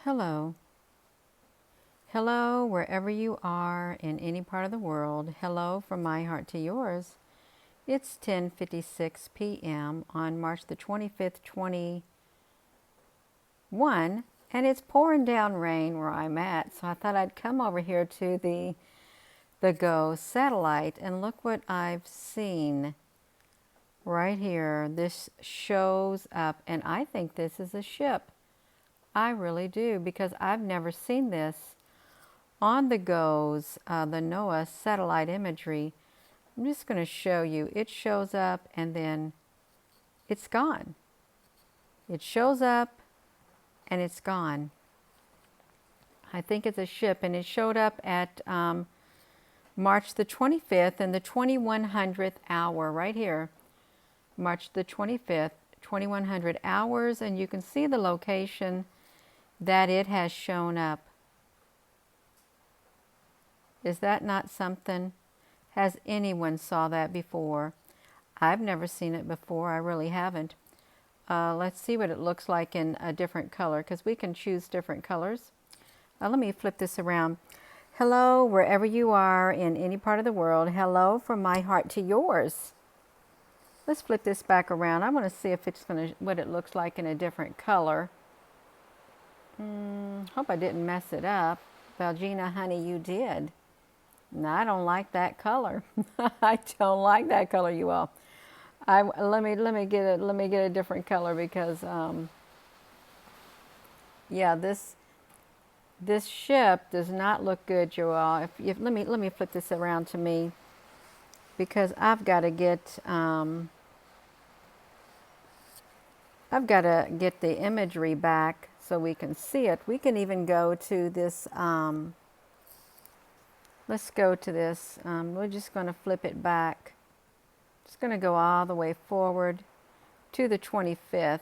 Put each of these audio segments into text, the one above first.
Hello. Hello, wherever you are in any part of the world. Hello from my heart to yours. It's 10:56 p.m. on March the 25th, 21, and it's pouring down rain where I'm at. So I thought I'd come over here to the GO satellite and look what I've seen right here. This shows up, and I think this is a ship. I really do, because I've never seen this on the GOES, the NOAA satellite imagery. I'm just going to show you. It shows up and then it's gone. It shows up and it's gone. I think it's a ship, and it showed up at March the 25th in the 2100th hour right here. March the 25th, 2100 hours, and you can see the location that it has shown up. Is that not something? Has anyone saw that before? I've never seen it before. I really haven't. Let's see what it looks like in a different color, because we can choose different colors. Let me flip this around. Hello, wherever you are in any part of the world. Hello from my heart to yours. Let's flip this back around. I want to see if it's what it looks like in a different color. Hope I didn't mess it up. Valgina, honey, you did. No, I don't like that color. I don't like that color, you all. Let me get a different color, because yeah, this ship does not look good, you all. Let me flip this around to me, because I've got to get the imagery back so we can see it. We can even go to this. Let's go to this. We're just going to flip it back. Just going to go all the way forward to the 25th.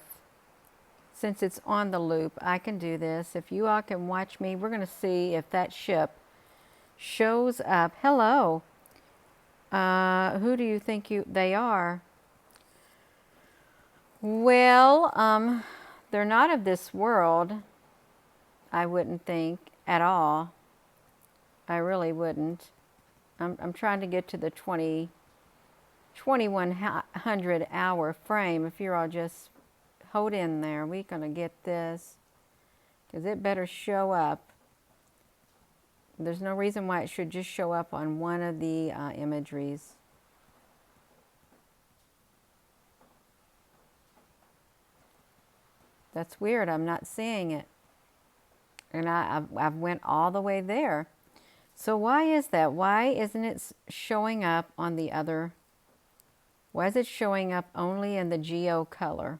Since it's on the loop, I can do this. If you all can watch me, we're going to see if that ship shows up. Hello. Who do you think they are? Well, they're not of this world. I wouldn't think at all. I really wouldn't. I'm trying to get to the 2100 hour frame. If you're all just hold in there, we're going to get this, because it better show up. There's no reason why it should just show up on one of the imageries. That's weird. I'm not seeing it. And I've went all the way there. So why is that? Why isn't it showing up on the other? Why is it showing up only in the geo color?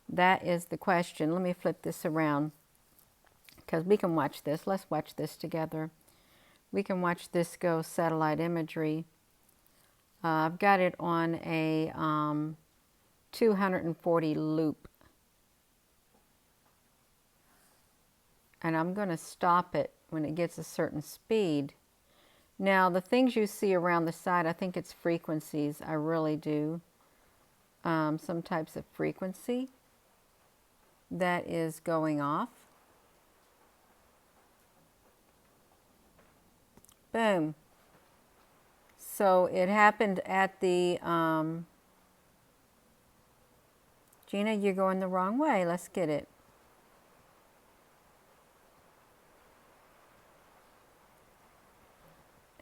That is the question. Let me flip this around, because we can watch this. Let's watch this together. We can watch this GO satellite imagery. I've got it on a 240 loop. And I'm going to stop it when it gets a certain speed. Now, the things you see around the side, I think it's frequencies. I really do. Some types of frequency that is going off. Boom. So it happened at the... Gina, you're going the wrong way. Let's get it.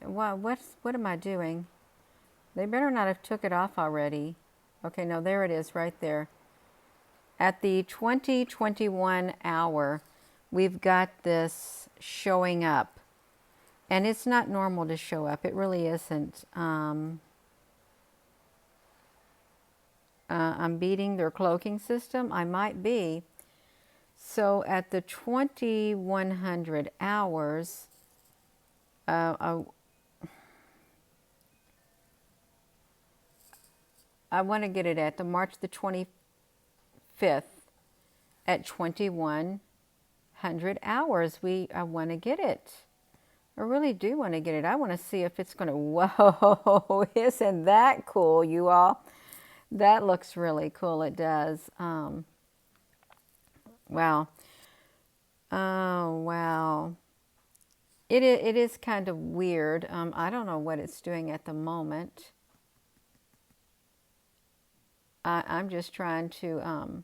What am I doing? They better not have took it off already. Okay, no, there it is right there. At the 2021 hour, we've got this showing up. And it's not normal to show up. It really isn't. I'm beating their cloaking system. I might be. So at the 2100 hours, I want to get it at the March the 25th at 2100 hours. I want to get it. I really do want to get it. I want to see if it's going to, whoa, isn't that cool, you all? That looks really cool. It does. Wow. Oh, wow. It is kind of weird. I don't know what it's doing at the moment. I'm just trying to,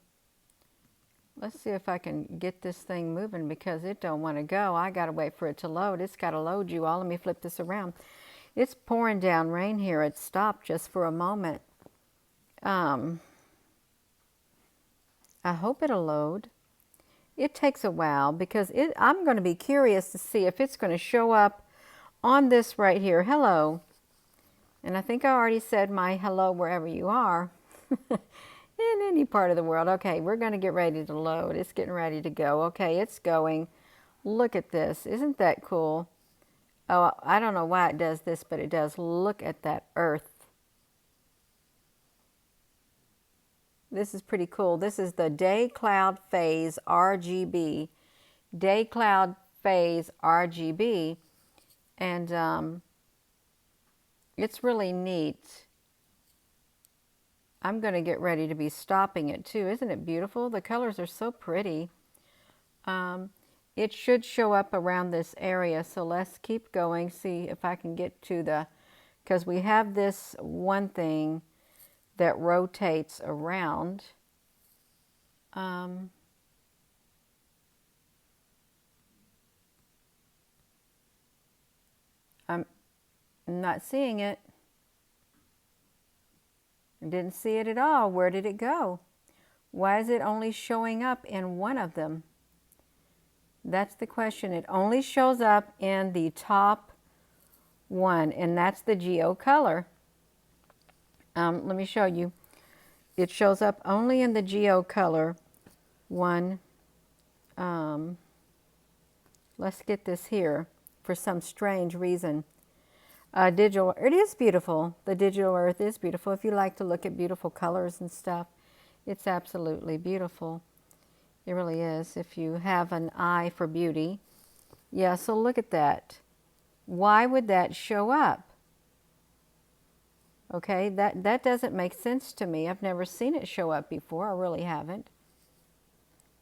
let's see if I can get this thing moving because it don't want to go. I got to wait for it to load. It's got to load, you all. Let me flip this around. It's pouring down rain here. It stopped just for a moment. I hope it'll load. It takes a while because I'm going to be curious to see if it's going to show up on this right here. Hello. And I think I already said my hello wherever you are. In any part of the world. Okay, we're going to get ready to load. It's getting ready to go. Okay, it's going. Look at this. Isn't that cool? Oh, I don't know why it does this, but it does. Look at that Earth. This is pretty cool. This is the day cloud phase RGB. Day cloud phase RGB. And it's really neat. I'm going to get ready to be stopping it too. Isn't it beautiful? The colors are so pretty. It should show up around this area. So let's keep going. See if I can get to the, because we have this one thing that rotates around. I'm not seeing it. I didn't see it at all. Where did it go? Why is it only showing up in one of them? That's the question. It only shows up in the top one, and that's the geo color. Let me show you. It shows up only in the geo color one. Let's get this here for some strange reason. Digital, it is beautiful. The digital earth is beautiful. If you like to look at beautiful colors and stuff, it's absolutely beautiful. It really is. If you have an eye for beauty. Yeah, so look at that. Why would that show up? Okay, that doesn't make sense to me. I've never seen it show up before. I really haven't.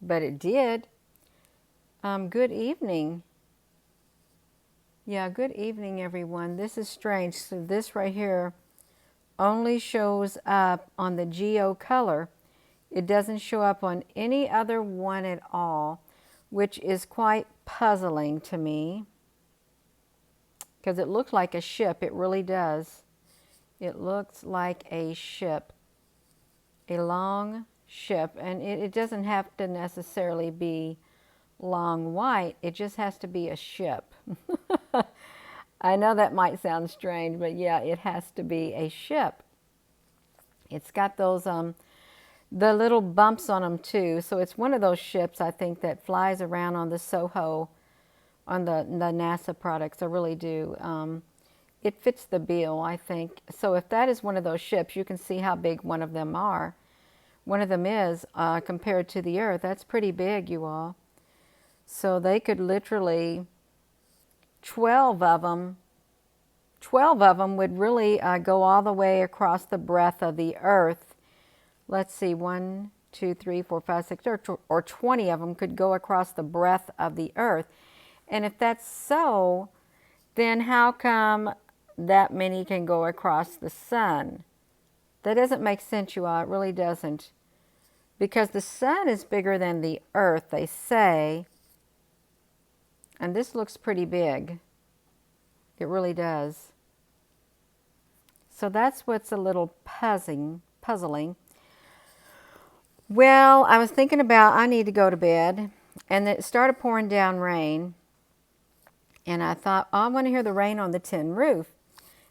But it did. Good evening. Yeah, good evening, everyone. This is strange. So this right here only shows up on the geo color. It doesn't show up on any other one at all, which is quite puzzling to me because it looks like a ship. It really does. It looks like a ship, a long ship, and it doesn't have to necessarily be long white. It just has to be a ship. I know that might sound strange, but yeah, it has to be a ship. It's got those the little bumps on them too. So it's one of those ships, I think, that flies around on the Soho, on the NASA products. I really do. It fits the bill, I think. So if that is one of those ships, you can see how big one of them are. One of them is compared to the Earth. That's pretty big, you all. So they could literally, 12 of them would really go all the way across the breadth of the Earth. Let's see, 1, 2, 3, 4, 5, 6, or 20 of them could go across the breadth of the Earth. And if that's so, then how come that many can go across the sun? That doesn't make sense, you all. It really doesn't. Because the sun is bigger than the Earth, they say. And this looks pretty big. It really does. So that's what's a little puzzling. Well, I was thinking about I need to go to bed, and it started pouring down rain. And I thought, oh, I want to hear the rain on the tin roof.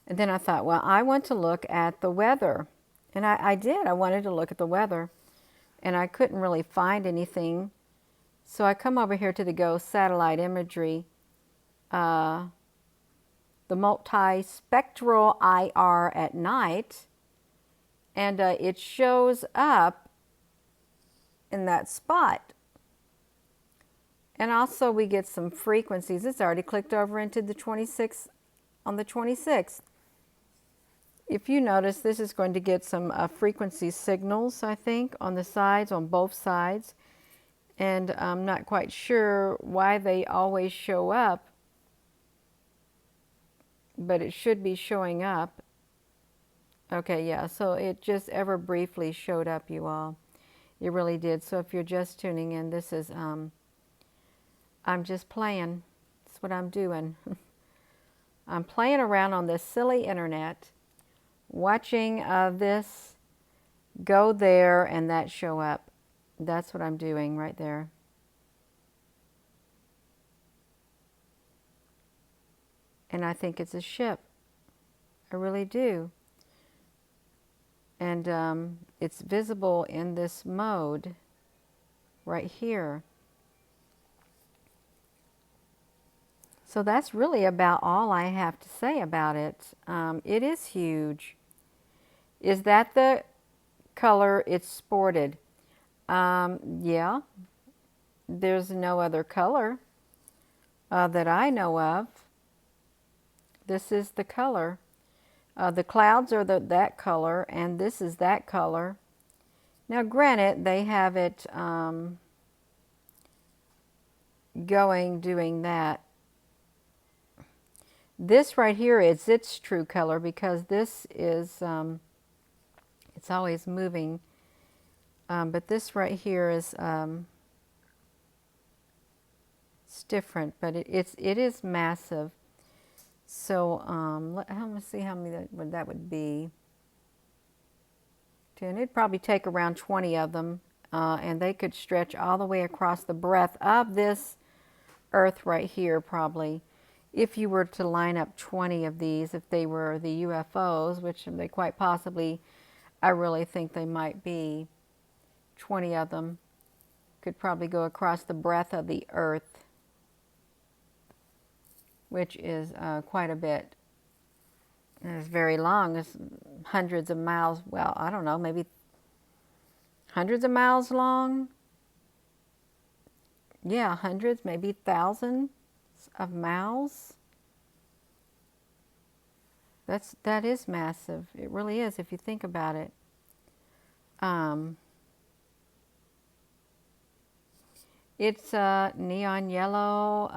And then I thought, well, I want to look at the weather. And I did. I wanted to look at the weather. And I couldn't really find anything. So I come over here to the Go satellite imagery, the multispectral IR at night. And it shows up in that spot. And also we get some frequencies. It's already clicked over into the 26th, on the 26th. If you notice, this is going to get some frequency signals, I think, on the sides, on both sides. And I'm not quite sure why they always show up, but it should be showing up. Okay, yeah, so it just ever briefly showed up, you all. It really did. So if you're just tuning in, this is, I'm just playing. That's what I'm doing. I'm playing around on this silly internet, watching this go there and that show up. That's what I'm doing right there. And I think it's a ship. I really do. And it's visible in this mode right here. So that's really about all I have to say about it. It is huge. Is that the color it's sported? Yeah, there's no other color that I know of. This is the color. The clouds are that color, and this is that color. Now, granted, they have it doing that. This right here is its true color because this is, it's always moving. But this right here is, it's different, but it is massive. So I'm gonna see how many that would be. And it'd probably take around 20 of them, and they could stretch all the way across the breadth of this Earth right here, probably. If you were to line up 20 of these, if they were the UFOs, which they quite possibly, I really think they might be, 20 of them could probably go across the breadth of the Earth, which is quite a bit. And it's very long. It's hundreds of miles. Well, I don't know, maybe hundreds of miles long. Yeah, hundreds, maybe thousands of miles. That is massive. It really is if you think about it. It's neon yellow.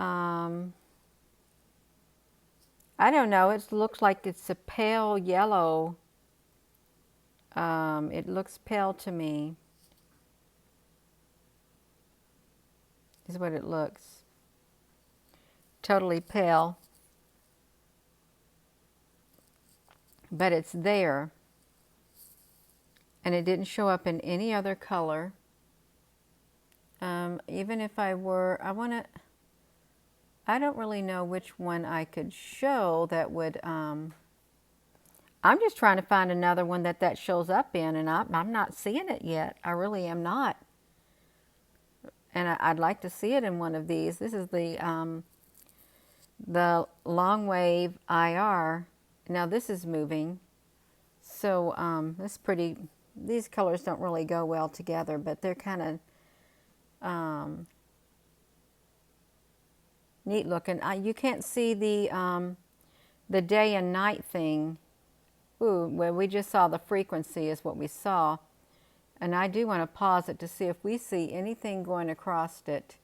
I don't know. It looks like it's a pale yellow. It looks pale to me. Is what it looks. Totally pale. But it's there. And it didn't show up in any other color. Even if I don't really know which one I could show that would, I'm just trying to find another one that shows up in, and I'm not seeing it yet. I really am not. And I'd like to see it in one of these. This is the long wave IR. Now this is moving. So it's pretty, these colors don't really go well together, but they're kind of neat looking. You can't see the day and night thing. Ooh, well, we just saw the frequency is what we saw. And I do want to pause it to see if we see anything going across it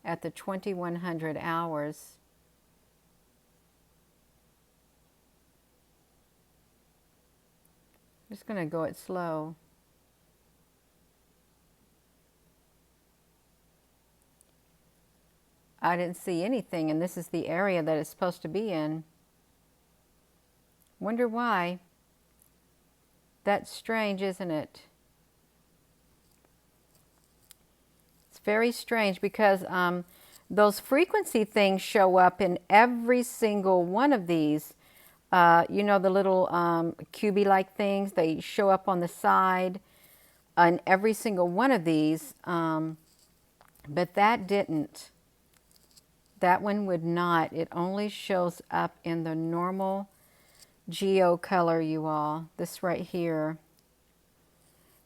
at the 2100 hours. I'm just going to go it slow. I didn't see anything, and this is the area that it's supposed to be in. Wonder why. That's strange, isn't it? It's very strange because those frequency things show up in every single one of these. You know, the little cubey-like things, they show up on the side on every single one of these, but that didn't. That one would not. It only shows up in the normal geo color, you all. This right here.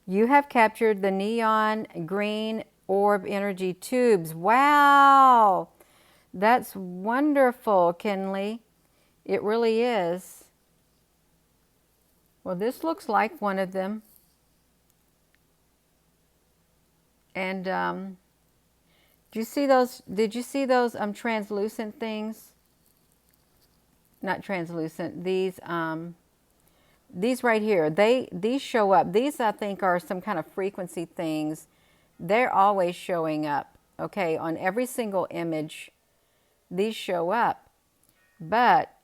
You have captured the neon green orb energy tubes. Wow! That's wonderful, Kinley. It really is. Well, this looks like one of them. And Did you see those? Did you see those translucent things? Not translucent. These right here. These show up. These I think are some kind of frequency things. They're always showing up. Okay, on every single image, these show up. But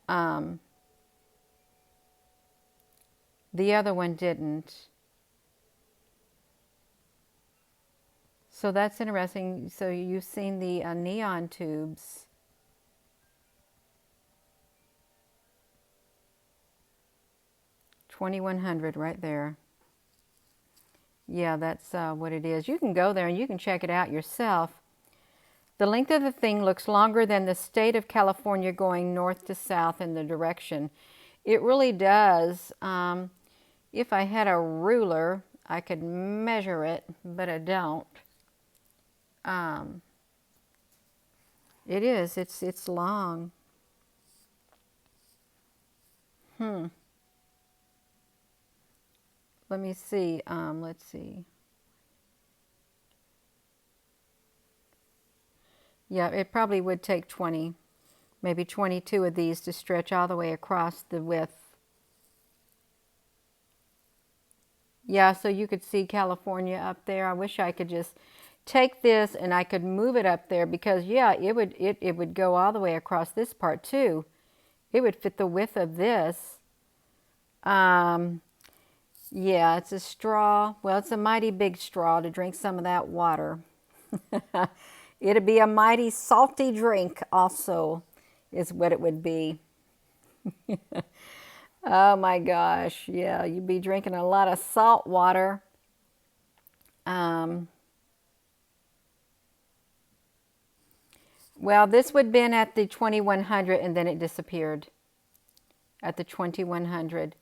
the other one didn't. So that's interesting. So you've seen the neon tubes. $2,100 right there. Yeah, that's what it is. You can go there and you can check it out yourself. The length of the thing looks longer than the state of California going north to south in the direction. It really does. If I had a ruler, I could measure it, but I don't. It is. It's long. Let me see. Let's see. Yeah, it probably would take 20, maybe 22 of these to stretch all the way across the width. Yeah, so you could see California up there. I wish I could just take this and I could move it up there because yeah, it would go all the way across this part too. It would fit the width of this. Yeah, it's a straw. Well, it's a mighty big straw to drink some of that water. It'd be a mighty salty drink also, is what it would be. Oh my gosh, yeah, you'd be drinking a lot of salt water. Well, this would have been at the 2100 and then it disappeared at the 2100.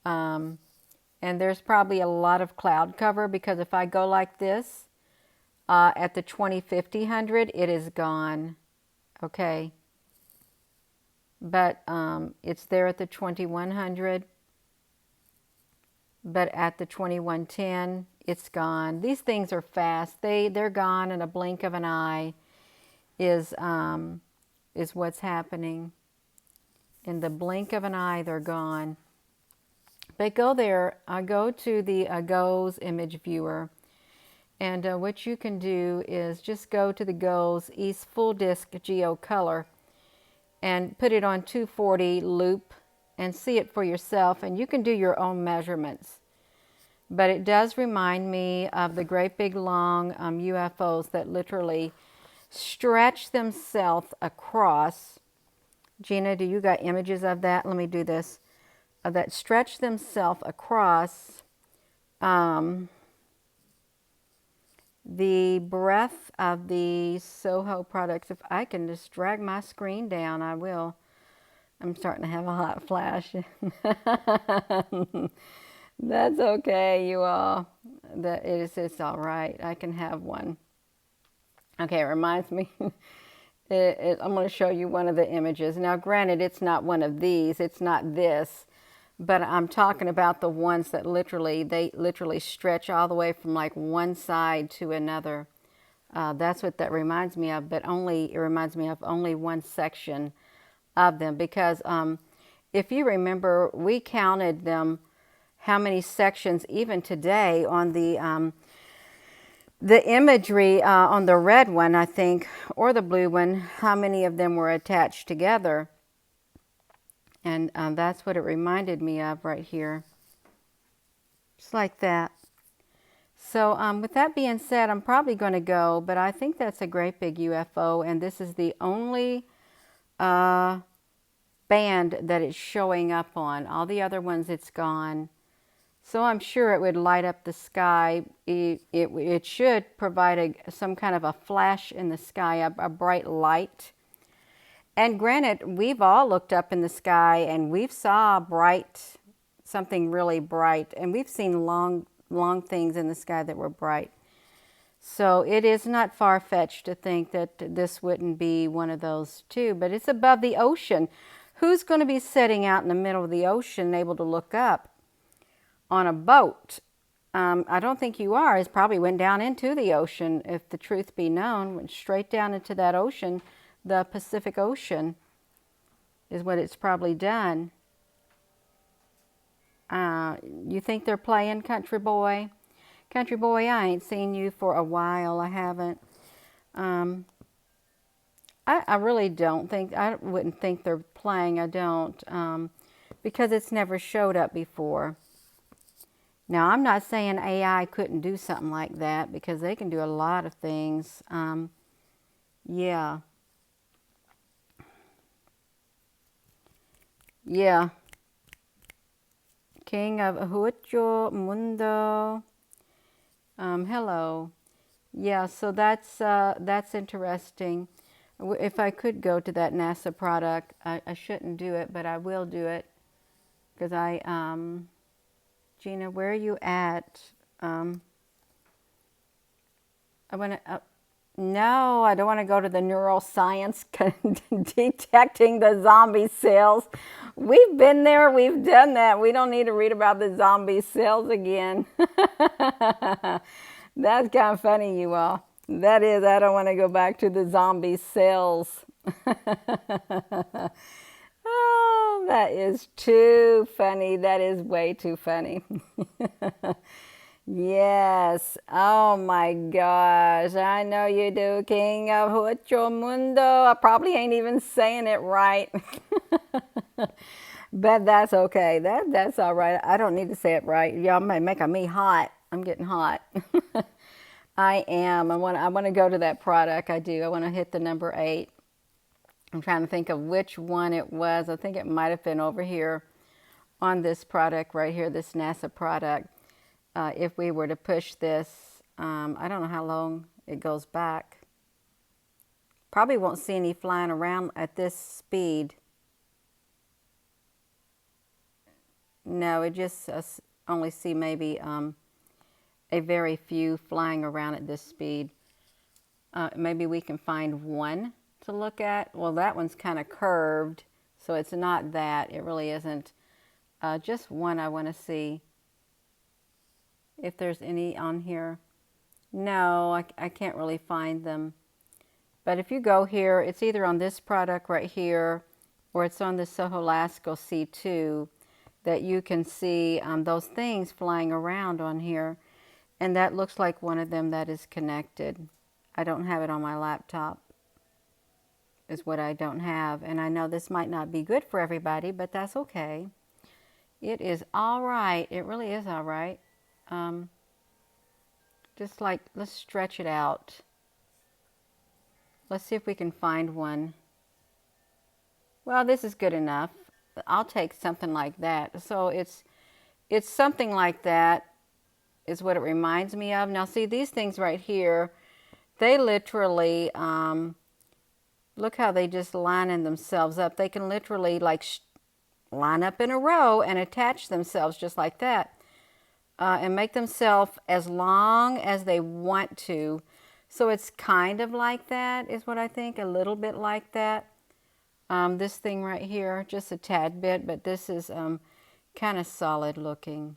And there's probably a lot of cloud cover because if I go like this, at the 2050 it is gone. Okay. But it's there at the 2100. But at the 2110, it's gone. These things are fast. They're gone in a blink of an eye. Is what's happening. In the blink of an eye, they're gone. But go there. Go to the GOES image viewer. And what you can do is just go to the GOES East Full Disc Geo Color and put it on 240 loop and see it for yourself. And you can do your own measurements. But it does remind me of the great big long UFOs that literally stretch themselves across. Gina, do you got images of that? Let me do this. That stretch themselves across the breadth of the Soho products. If I can just drag my screen down, I will. I'm starting to have a hot flash. That's okay, you all. It's all right. I can have one. Okay, it reminds me. I'm going to show you one of the images. Now, granted, it's not one of these. It's not this. But I'm talking about the ones that they literally stretch all the way from like one side to another. That's what that reminds me of. But it reminds me of only one section of them. Because if you remember, we counted them, how many sections, even today, on the imagery on the red one, I think, or the blue one, how many of them were attached together. And that's what it reminded me of right here. Just like that. So with that being said, I'm probably going to go, but I think that's a great big UFO, and this is the only band that it's showing up on. All the other ones, it's gone. So I'm sure it would light up the sky. It should provide some kind of a flash in the sky, a bright light. And granted, we've all looked up in the sky and we've saw something really bright. And we've seen long things in the sky that were bright. So it is not far-fetched to think that this wouldn't be one of those too. But it's above the ocean. Who's going to be sitting out in the middle of the ocean able to look up on a boat I don't think you are. It probably went down into the ocean, if the truth be known. Went straight down into that ocean. The Pacific Ocean is what it's probably done. You think they're playing, Country Boy? Country Boy, I ain't seen you for a while. I haven't. I really don't think, I wouldn't think they're playing. I don't. Because it's never showed up before. Now, I'm not saying AI couldn't do something like that, because they can do a lot of things. Yeah. Yeah. King of Huacho Mundo. Hello. Yeah, so that's interesting. If I could go to that NASA product, I shouldn't do it, but I will do it, because Gina, where are you at? I want to. No, I don't want to go to the neuroscience detecting the zombie cells. We've been there, we've done that. We don't need to read about the zombie cells again. That's kind of funny, you all. That is, I don't want to go back to the zombie cells. Oh, that is too funny. That is way too funny. Yes. Oh my gosh. I know you do, King of Huacho Mundo. I probably ain't even saying it right. But that's okay. That's all right. I don't need to say it right. Y'all may making me hot. I'm getting hot. I am. I want to go to that product. I do. I want to hit the number 8. I'm trying to think of which one it was. I think it might have been over here on this product right here, this NASA product. If we were to push this, I don't know how long it goes back. Probably won't see any flying around at this speed. No, it just only see maybe a very few flying around at this speed. Maybe we can find one to look at. Well, that one's kind of curved, so it's not that. It really isn't. Just one I want to see if there's any on here. No, I can't really find them. But if you go here, it's either on this product right here, or it's on the Soholasco C2, that you can see those things flying around on here. And that looks like one of them that is connected. I don't have it on my laptop, is what I don't have. And I know this might not be good for everybody, but that's okay. It is all right. It really is all right. Just like, let's stretch it out. Let's see if we can find one. Well, this is good enough. I'll take something like that. So it's something like that is what it reminds me of. Now see, these things right here, they literally, look how they just lining themselves up. They can literally like line up in a row and attach themselves just like that. And make themselves as long as they want to. So it's kind of like that, is what I think, a little bit like that. This thing right here, just a tad bit, but this is kind of solid looking,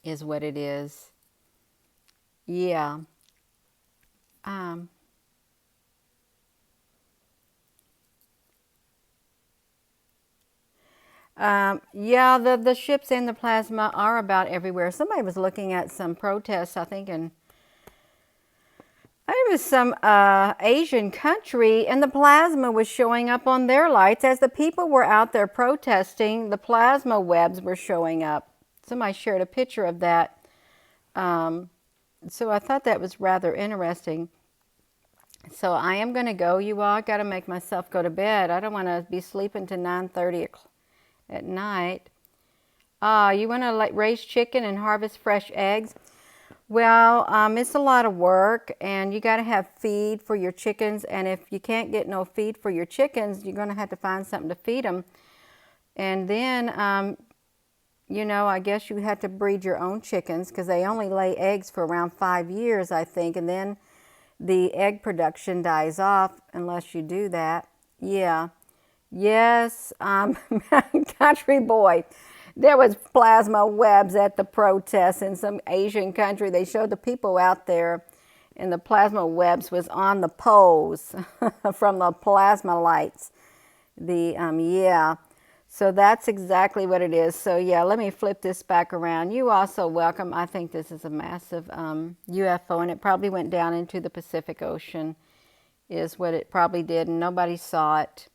is what it is. Yeah. Yeah, the ships and the plasma are about everywhere. Somebody was looking at some protests, I think, in it was some Asian country, and the plasma was showing up on their lights. As the people were out there protesting, the plasma webs were showing up. Somebody shared a picture of that. So I thought that was rather interesting. So I am going to go, you all. I got to make myself go to bed. I don't want to be sleeping to 9:30 at night. You want to like raise chicken and harvest fresh eggs? Well, it's a lot of work, and you got to have feed for your chickens. And if you can't get no feed for your chickens, you're going to have to find something to feed them. And then, you know, I guess you have to breed your own chickens, because they only lay eggs for around 5 years, I think. And then the egg production dies off unless you do that. Yeah. Yes, Country Boy. There was plasma webs at the protests in some Asian country. They showed the people out there, and the plasma webs was on the poles from the plasma lights. Yeah. So that's exactly what it is. So yeah, let me flip this back around. You also welcome. I think this is a massive UFO, and it probably went down into the Pacific Ocean, is what it probably did, and nobody saw it,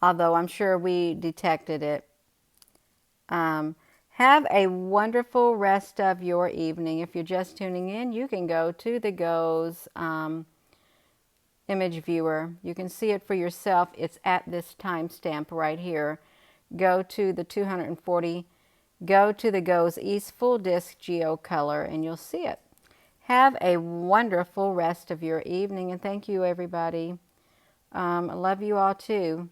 although I'm sure we detected it. Have a wonderful rest of your evening. If you're just tuning in, you can go to the Go's image viewer. You can see it for yourself. It's at this timestamp right here. Go to the 240, go to the Go's East Full Disc Geo Color, and you'll see it. Have a wonderful rest of your evening, and thank you, everybody. I love you all too.